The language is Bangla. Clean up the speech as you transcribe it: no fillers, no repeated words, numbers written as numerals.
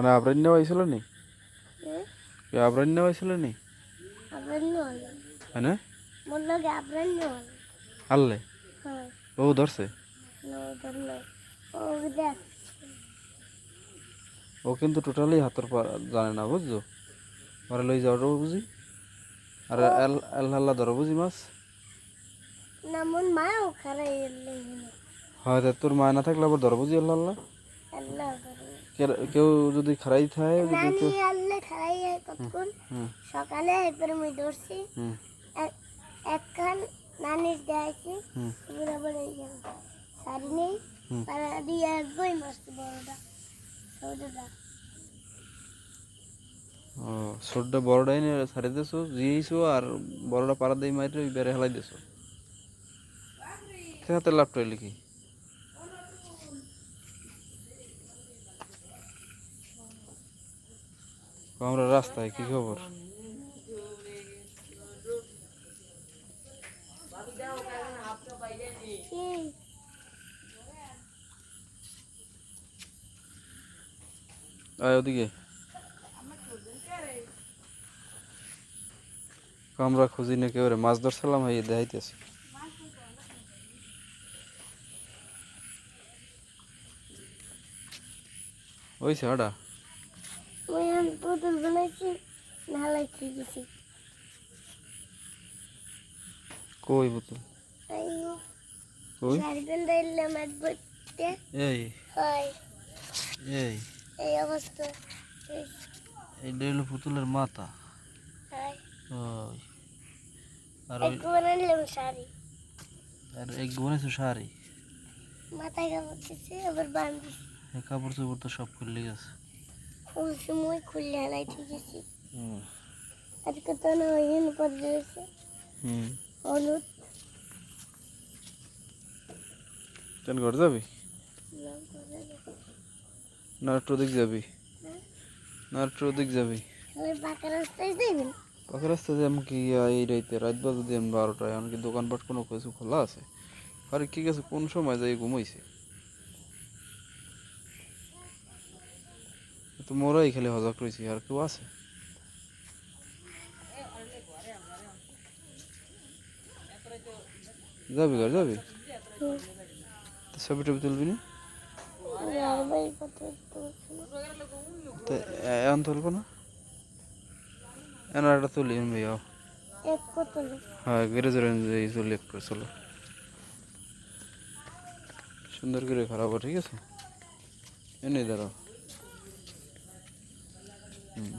মানে আবরান্য হয়েছিল নি? হ্যাঁ আবরান্য হয়েছিল নি? আবরান্য হল হ্যাঁ মোর লগে আবরান্য হল আনলে হ্যাঁ ও ধরছে? না ওদের নয় ও দেখ ও কিন্তু টোটালি হাতের পা জানে না বুঝছো, ওরা লই যাওয়াটাও বুঝি। আর ও এল এল হাল্লা ধরো বুঝি মাছ। না মোর মাও খারাই এলে হয় তা তোর মায় না থাকলে আবার ধরো বুঝি এল হাল্লা। আল্লাহ করে কেউ যদি খারাই থাকে যদি নানি কেউ। আল্লাহ খারাই হুম কতক্ষণ হুম সকালে এরপরে মুই ধরছি হুম একখান নানির দেখাইছি হুম বুড়া বলে গেল শাড়ি নেই হুম। পাড়া দিয়ে একই মারছি বড়টা ছোটটা ও ছোটটা বড়টাই নিয়ে ছাড়ি দিয়েছো জিয়েছো আর বড়টা পাড়া দিয়ে মাইরে ওই বেড়ে হেলাই দিয়েছো। হাতে লাভটা লিখি আমরা রাস্তায় কি খবর? কি আয় ওদিকে আমরা খুঁজি না কেউ মাছ ধরছিলাম হয়ে দেখাইতেছি। ওই সাড়া মুই এখন পুতুল বানাইছি নালাইছি গেছি কই বোতল আইও কই? শাড়ি পেন্দাইলাম এক বইতে এই হয় এই এই অবস্থা এই এইটা হলো পুতুলের মাথা। হয় ওই আর ওই একটু বানাইলাম শাড়ি আর এক বানাইছো শাড়ি। মাথায় কাপড় দিছি আবার বান্ধিছি এই কাপড় চোপড় তো সব খুললে গেছে। খুলছি মুই খুললে হালাইতে গেছি হুম আজকে তো না ওই পরে রয়েছে হুম। হলুদ কেন ঘর যাবি লঙ্কা দেবে। না একটু ওদিক যাবি? হ্যাঁ? না একটু ওদিক যাবি? ওই পাকা রাস্তায় যাইবেন পাখি রাস্তা দিয়ে আমি কি এই রাইতে রাত বাজে দিয়ে 12টায় এমনকি দোকানপাট কোনো কিছু খোলা আছে? আরে কি গেছে কোন সময় যাই ঘুমাইছে? তো মোরাই খালি হজক রয়েছি আর কেউ আছে? যাবি ঘর যাবি? তো ছবি টবি তুলবি না? ভাই কত তো এখন তুলবো না? এনার একটা তুলি ভাইয়া। এক কত হ্যাঁ গ্যারেজের চলি একটু চলো সুন্দর করে খারাপ ঠিক আছে এনে দাঁড়াও। হুম